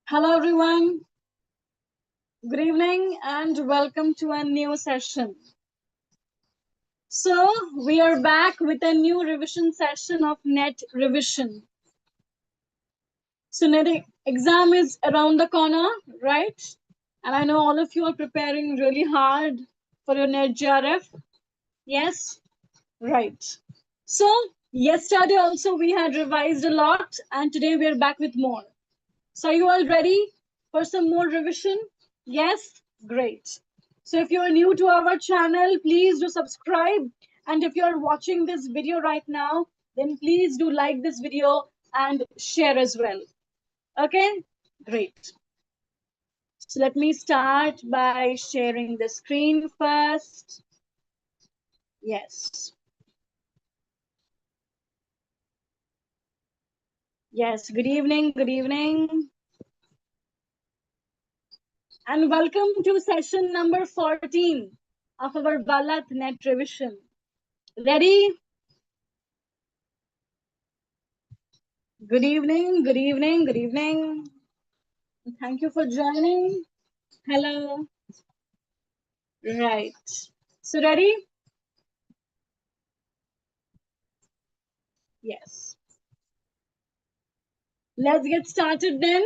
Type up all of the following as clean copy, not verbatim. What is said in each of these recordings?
Hello everyone, good evening and welcome to a new session. So we are back with a new revision session of NET revision. So NET exam is around the corner, right? And I know all of you are preparing really hard for your NET JRF. Yes, right. So yesterday also we had revised a lot and today we are back with more. So are you all ready for some more revision? Yes? Great. So if you're new to our channel, please do subscribe. And if you're watching this video right now, then please do like this video and share as well. Okay? Great. So let me start by sharing the screen first. Yes. Yes, good evening, good evening. And welcome to session number 14 of our Vallath NET revision. Ready? Good evening, good evening, good evening. Thank you for joining. Hello. Right. So ready? Yes. Let's get started then.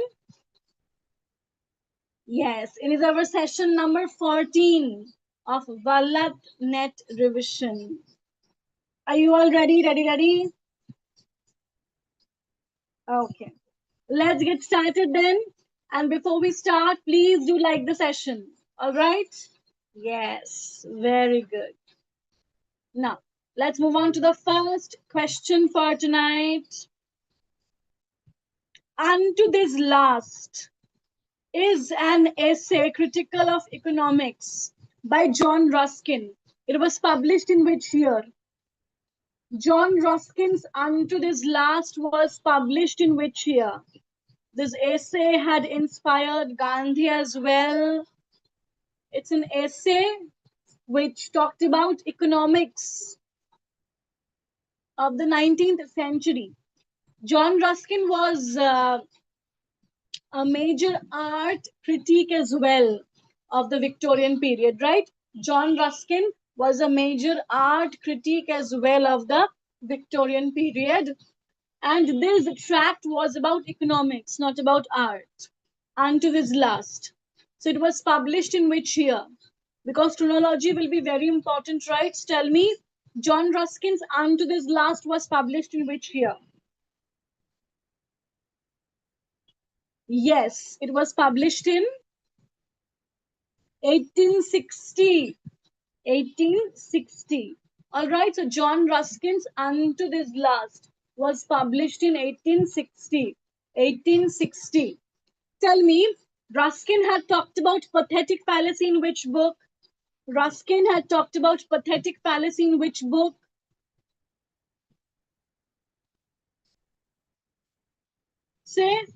Yes, it is our session number 14 of Vallath NET revision. Are you all ready? Ready? Okay. Let's get started then. And before we start, please do like the session. All right? Yes, very good. Now, let's move on to the first question for tonight. Unto this last is an essay critical of economics by John Ruskin. It was published in which year? John Ruskin's Unto This Last was published in which year? This essay had inspired Gandhi as well. It's an essay which talked about economics of the 19th century. John Ruskin was a major art critique as well of the Victorian period, right? John Ruskin was a major art critique as well of the Victorian period. And this tract was about economics, not about art, unto this last. So it was published in which year? Because chronology will be very important, right? Tell me, John Ruskin's Unto This Last was published in which year? Yes, it was published in 1860. 1860. All right, so John Ruskin's Unto This Last was published in 1860. 1860. Tell me, Ruskin had talked about pathetic fallacy in which book? Ruskin had talked about pathetic fallacy in which book? Say,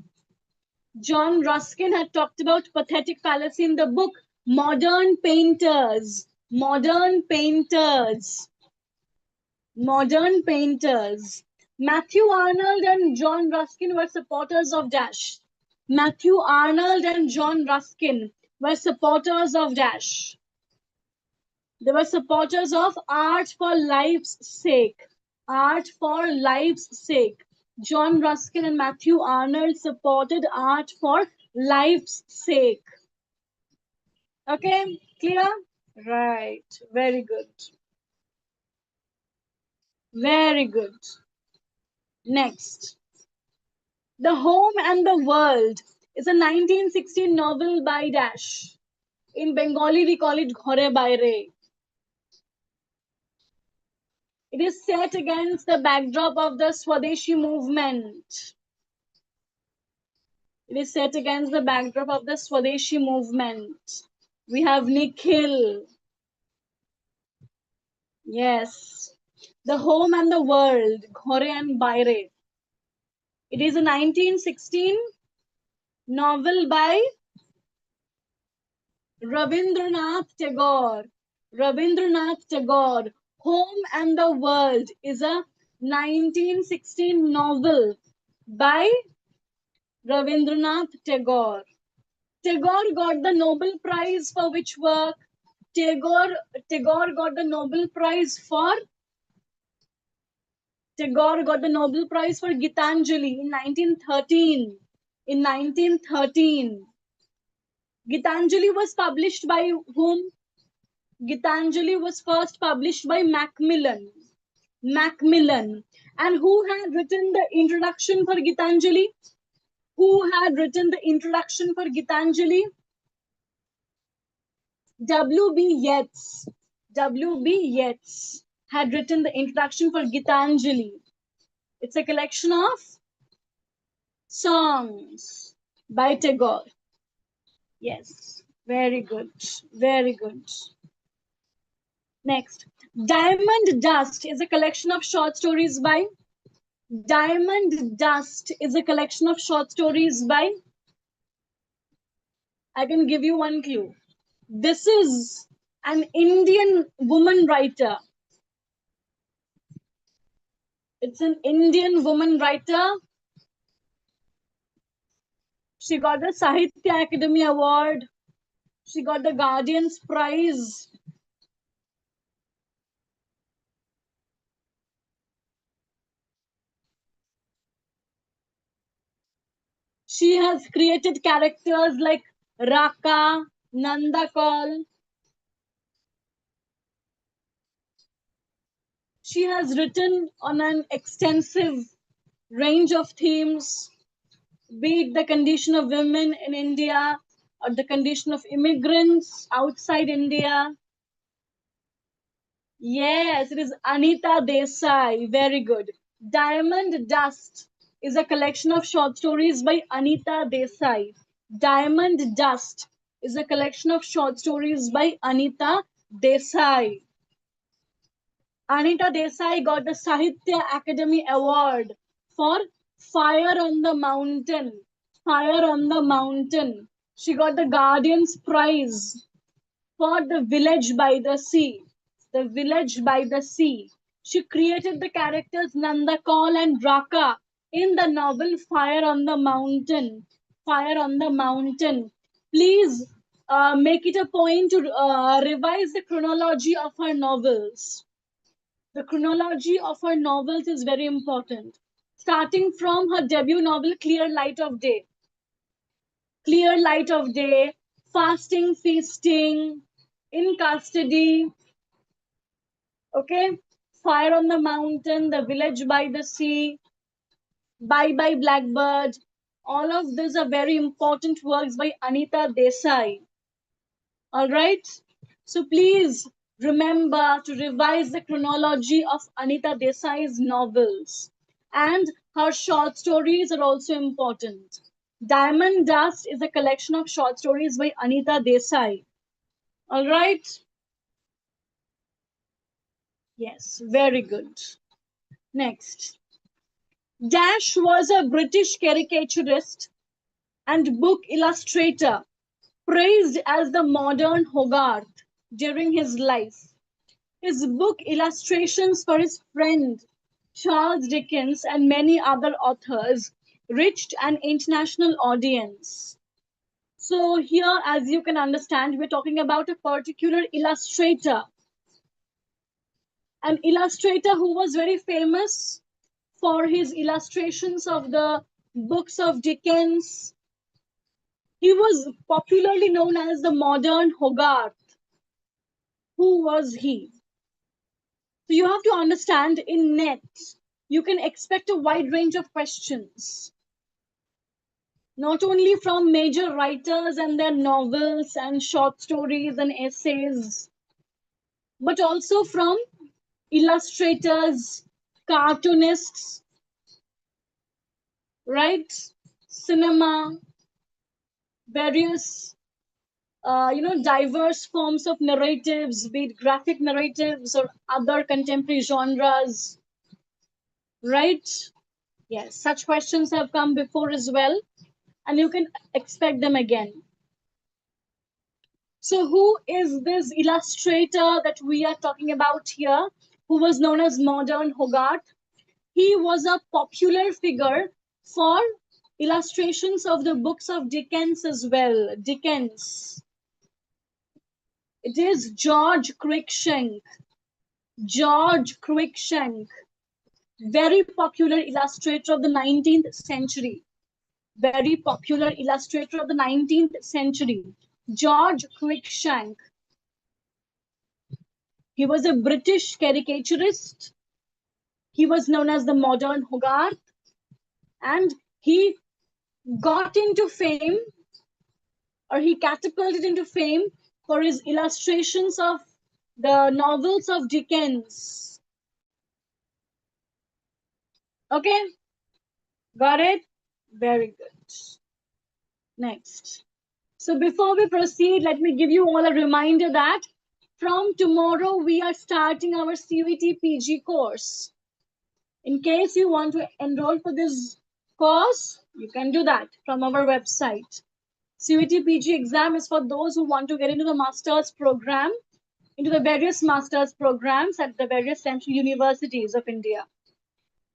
John Ruskin had talked about pathetic fallacy in the book Modern Painters. Modern Painters. Modern Painters. Matthew Arnold and John Ruskin were supporters of Dash. Matthew Arnold and John Ruskin were supporters of Dash. They were supporters of art for life's sake. Art for life's sake. John Ruskin and Matthew Arnold supported art for life's sake. Okay, clear? Right, very good. Very good. Next. The Home and the World is a 1916 novel by Dash. In Bengali, we call it Ghore Baire. It is set against the backdrop of the Swadeshi movement. It is set against the backdrop of the Swadeshi movement. We have Nikhil. Yes. The Home and the World, Ghore and Baire. It is a 1916 novel by Rabindranath Tagore. Rabindranath Tagore. Home and the World is a 1916 novel by Rabindranath Tagore. Tagore got the Nobel Prize for which work? Tagore got the Nobel Prize for Gitanjali in 1913. In 1913. Gitanjali was published by whom? Gitanjali was first published by Macmillan. Macmillan. And who had written the introduction for Gitanjali? Who had written the introduction for Gitanjali? W.B. Yeats. W.B. Yeats had written the introduction for Gitanjali. It's a collection of songs by Tagore. Yes, very good, very good. Next, Diamond Dust is a collection of short stories by. Diamond Dust is a collection of short stories by. I can give you one clue. This is an Indian woman writer. It's an Indian woman writer. She got the Sahitya Academy Award. She got the Guardian's Prize. She has created characters like Raka, Nandakal. She has written on an extensive range of themes, be it the condition of women in India or the condition of immigrants outside India. Yes, it is Anita Desai. Very good. Diamond Dust is a collection of short stories by Anita Desai. Diamond Dust is a collection of short stories by Anita Desai. Anita Desai got the Sahitya Academy Award for Fire on the Mountain. Fire on the Mountain. She got the Guardian's Prize for The Village by the Sea. The Village by the Sea. She created the characters Nandakal and Raka in the novel Fire on the Mountain. Fire on the Mountain. Please make it a point to revise the chronology of her novels. The chronology of her novels is very important. Starting from her debut novel, Clear Light of Day. Clear Light of Day, Fasting, Feasting, In Custody, okay? Fire on the Mountain, The Village by the Sea, Bye Bye Blackbird. All of these are very important works by Anita Desai. All right? So please remember to revise the chronology of Anita Desai's novels. And her short stories are also important. Diamond Dust is a collection of short stories by Anita Desai. All right? Yes, very good. Next. Dash was a British caricaturist and book illustrator, praised as the modern Hogarth during his life. His book illustrations for his friend Charles Dickens and many other authors reached an international audience. So here, as you can understand, we're talking about a particular illustrator. An illustrator who was very famous for his illustrations of the books of Dickens. He was popularly known as the modern Hogarth. Who was he? So you have to understand in NET, you can expect a wide range of questions. Not only from major writers and their novels and short stories and essays, but also from illustrators, cartoonists, right? Cinema, various diverse forms of narratives, be it graphic narratives or other contemporary genres, right? Yes, such questions have come before as well, and you can expect them again. So, who is this illustrator that we are talking about here, who was known as Modern Hogarth? He was a popular figure for illustrations of the books of Dickens as well. Dickens. It is George Cruikshank. George Cruikshank. Very popular illustrator of the 19th century. Very popular illustrator of the 19th century. George Cruikshank. He was a British caricaturist. He was known as the modern Hogarth. And he got into fame, or he catapulted into fame for his illustrations of the novels of Dickens. Okay, got it? Very good. Next. So before we proceed, let me give you all a reminder that from tomorrow we are starting our CVT PG course. In case you want to enroll for this course, you can do that from our website. CVT PG exam is for those who want to get into the master's program, into the various master's programs at the various central universities of India.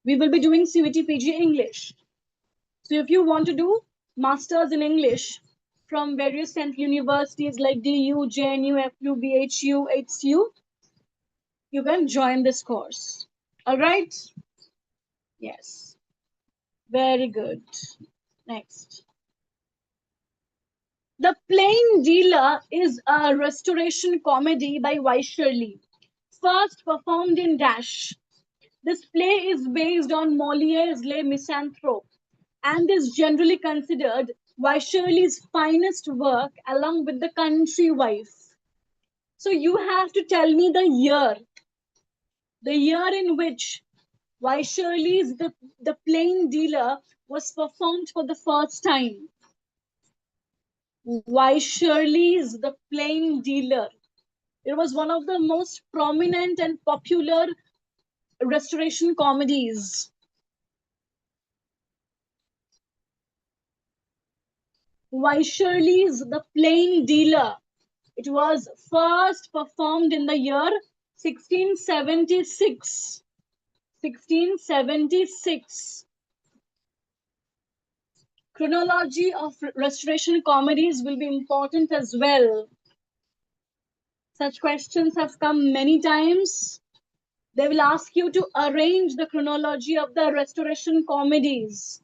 We will be doing CVT PG English. So if you want to do masters in English from various central universities like DU, JNU, FU, BHU, HCU, you can join this course. All right? Yes. Very good. Next. The Plain Dealer is a restoration comedy by Shirley, first performed in Dash. This play is based on Moliere's Les Misanthropes and is generally considered Shirley's finest work along with The Country Wife. So you have to tell me the year in which Shirley's the Plain Dealer was performed for the first time. Shirley's The Plain Dealer. It was one of the most prominent and popular restoration comedies. Shirley's The Plain Dealer. It was first performed in the year 1676. 1676. Chronology of restoration comedies will be important as well. Such questions have come many times. They will ask you to arrange the chronology of the restoration comedies.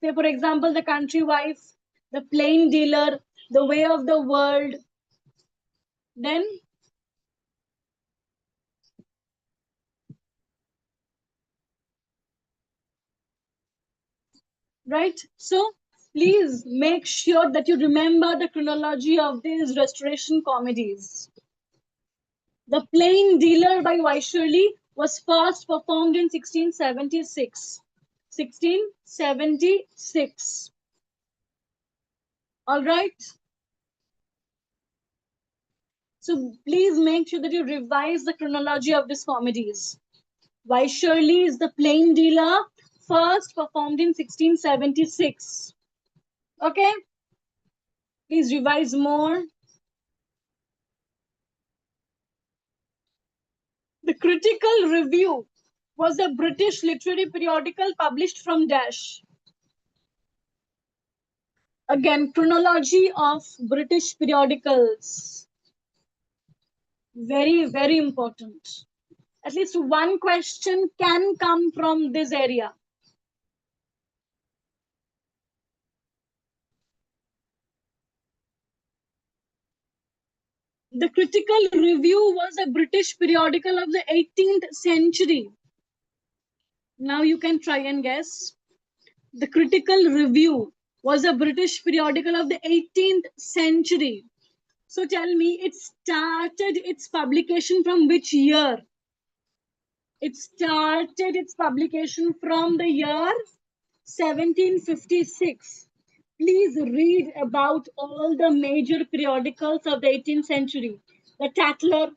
Say, for example, The Country Wife, The Plain Dealer, The Way of the World. Then, right? So, please make sure that you remember the chronology of these restoration comedies. The Plain Dealer by Shirley was first performed in 1676. 1676. All right. So please make sure that you revise the chronology of these comedies. Shirley's The Plain Dealer first performed in 1676. Okay. Please revise more. The Critical Review was a British literary periodical published from Dash. Again, chronology of British periodicals. Very, very important. At least one question can come from this area. The Critical Review was a British periodical of the 18th century. Now you can try and guess. The Critical Review was a British periodical of the 18th century. So tell me, it started its publication from which year? It started its publication from the year 1756. Please read about all the major periodicals of the 18th century. The Tatler,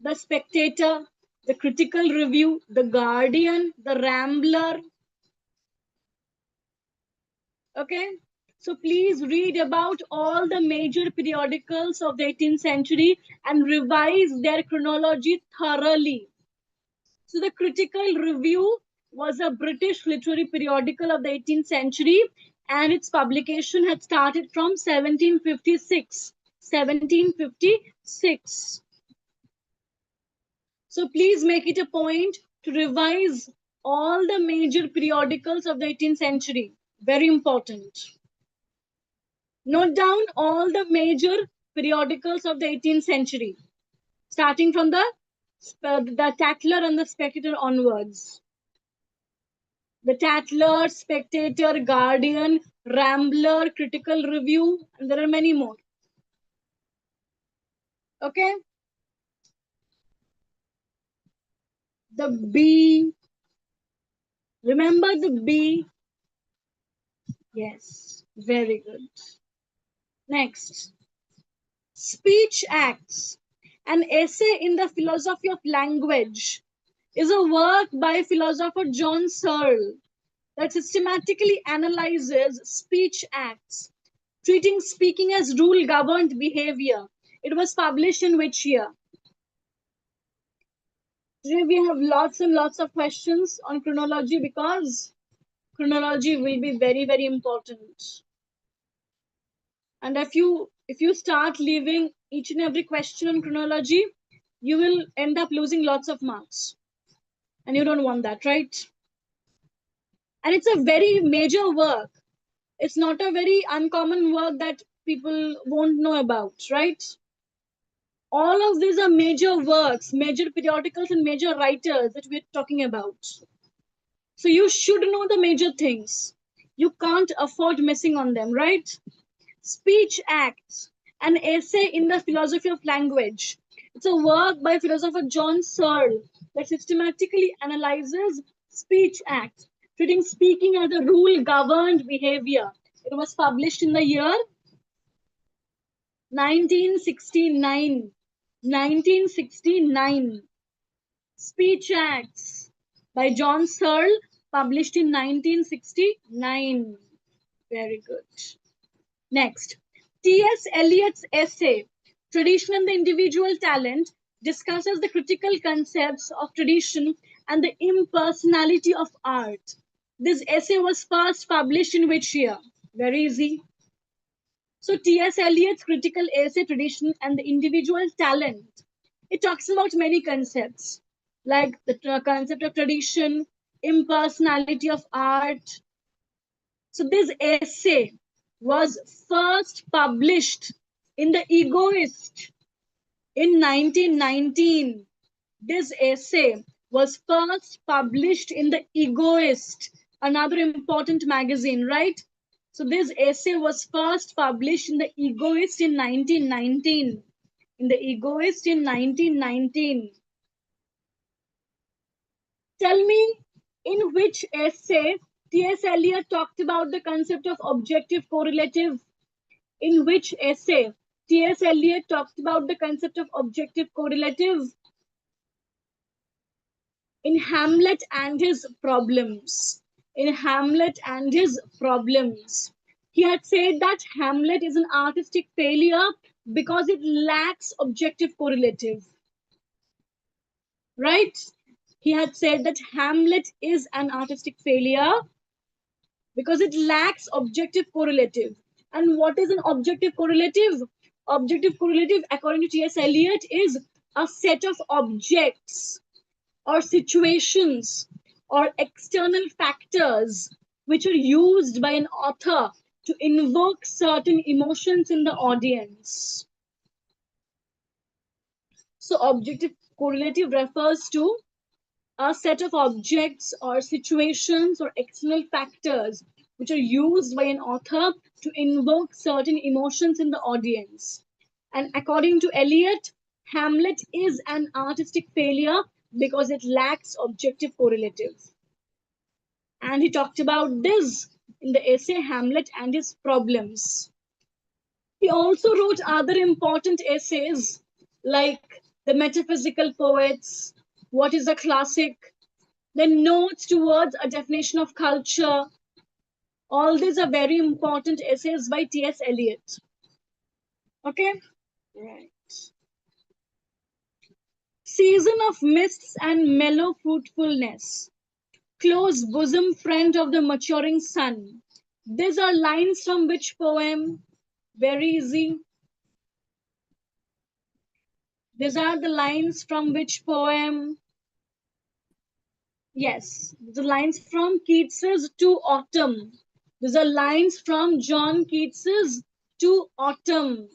the Spectator, the Critical Review, the Guardian, the Rambler. Okay? So please read about all the major periodicals of the 18th century and revise their chronology thoroughly. So the Critical Review was a British literary periodical of the 18th century, and its publication had started from 1756. 1756. So please make it a point to revise all the major periodicals of the 18th century. Very important. Note down all the major periodicals of the 18th century, starting from the Tatler and the Spectator onwards. The Tatler, Spectator, Guardian, Rambler, Critical Review, and there are many more. Okay? The B. Remember the B? Yes, very good. Next. Speech Acts, an essay in the philosophy of language, is a work by philosopher John Searle that systematically analyzes speech acts, treating speaking as rule-governed behavior. It was published in which year? Today we have lots and lots of questions on chronology because chronology will be very, very important. And if you start leaving each and every question on chronology, you will end up losing lots of marks. And you don't want that, right? And it's a very major work. It's not a very uncommon work that people won't know about, right? All of these are major works, major periodicals, and major writers that we're talking about. So you should know the major things. You can't afford missing on them, right? Speech Acts, an essay in the philosophy of language. It's a work by philosopher John Searle that systematically analyzes speech acts, treating speaking as a rule-governed behavior. It was published in the year 1969. 1969. Speech Acts by John Searle, published in 1969. Very good. Next, T.S. Eliot's essay, Tradition and the Individual Talent, discusses the critical concepts of tradition and the impersonality of art. This essay was first published in which year? Very easy. So T.S. Eliot's critical essay, Tradition and the Individual Talent, it talks about many concepts, like the concept of tradition, impersonality of art. So this essay was first published in The Egoist in 1919. This essay was first published in The Egoist, another important magazine, right? So this essay was first published in The Egoist in 1919. In The Egoist in 1919. Tell me, in which essay T.S. Eliot talked about the concept of objective correlative? In which essay T.S. Eliot talked about the concept of objective correlative? In Hamlet and His Problems. In Hamlet and His Problems. He had said that Hamlet is an artistic failure because it lacks objective correlative. Right? He had said that Hamlet is an artistic failure because it lacks objective correlative. And what is an objective correlative? Objective correlative, according to T.S. Eliot, is a set of objects or situations or external factors which are used by an author to invoke certain emotions in the audience. So objective correlative refers to a set of objects or situations or external factors which are used by an author to invoke certain emotions in the audience. And according to Eliot, Hamlet is an artistic failure because it lacks objective correlative. And he talked about this in the essay Hamlet and His Problems. He also wrote other important essays like The Metaphysical Poets, What is a Classic, then Notes Towards a Definition of Culture. All these are very important essays by T.S. Eliot. Okay? Right. Season of Mists and Mellow Fruitfulness. Close bosom friend of the maturing sun. These are lines from which poem? Very easy. These are the lines from which poem? Yes, the lines from Keats's To Autumn. These are lines from John Keats's To Autumn.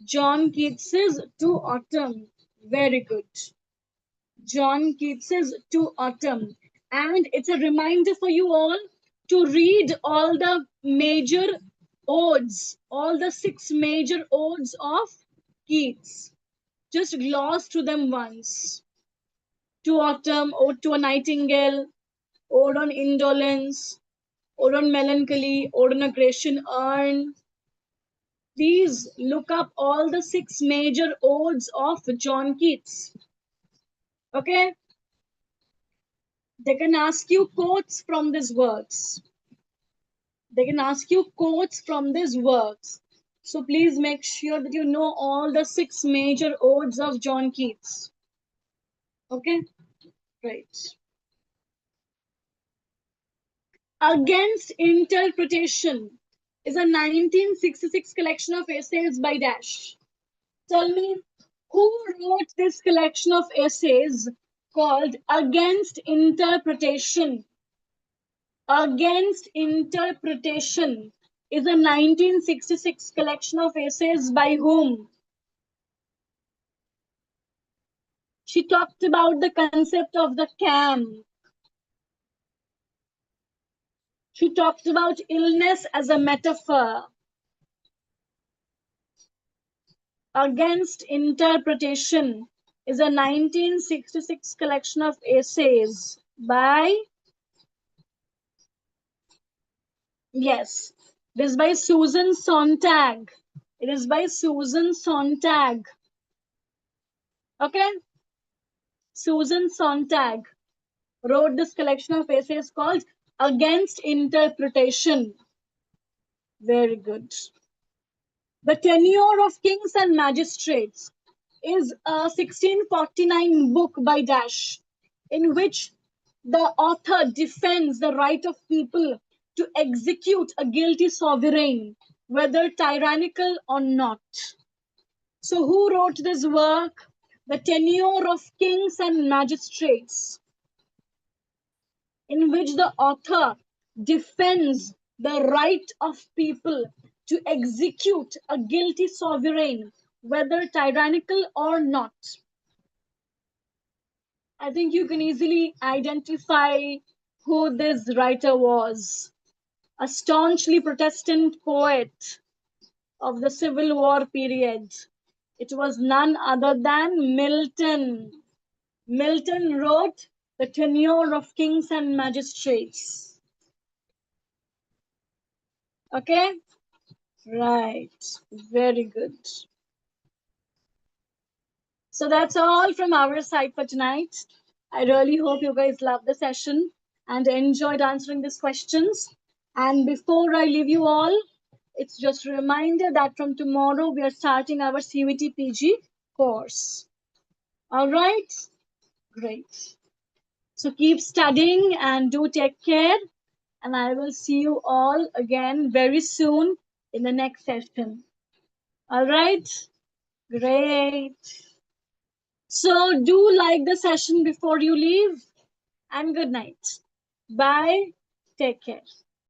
John Keats's To Autumn. Very good. John Keats's To Autumn. And it's a reminder for you all to read all the major odes, all the 6 major odes of Keats. Just gloss through them once. To Autumn, Ode to a Nightingale, Ode on Indolence, Ode on Melancholy, Ode on a Grecian Urn. Please look up all the 6 major odes of John Keats. Okay? They can ask you quotes from these works. They can ask you quotes from these works. So please make sure that you know all the 6 major odes of John Keats. Okay? Right. Against Interpretation is a 1966 collection of essays by Dash. Tell me, who wrote this collection of essays called Against Interpretation? Against Interpretation is a 1966 collection of essays by whom? She talked about the concept of the camp. She talked about illness as a metaphor. Against Interpretation is a 1966 collection of essays by, yes, it is by Susan Sontag. It is by Susan Sontag. Okay? Susan Sontag wrote this collection of essays called Against Interpretation. Very good. The Tenure of Kings and Magistrates is a 1649 book by Dash, in which the author defends the right of people to execute a guilty sovereign, whether tyrannical or not. So who wrote this work? The Tenure of Kings and Magistrates, in which the author defends the right of people to execute a guilty sovereign, whether tyrannical or not. I think you can easily identify who this writer was. A staunchly Protestant poet of the Civil War period. It was none other than Milton. Milton wrote The Tenure of Kings and Magistrates. Okay? Right. Very good. So that's all from our side for tonight. I really hope you guys loved the session and enjoyed answering these questions. And before I leave you all, it's just a reminder that from tomorrow we are starting our CVT PG course. All right? Great. So keep studying and do take care. And I will see you all again very soon in the next session. All right? Great. So do like the session before you leave, and good night. Bye. Take care.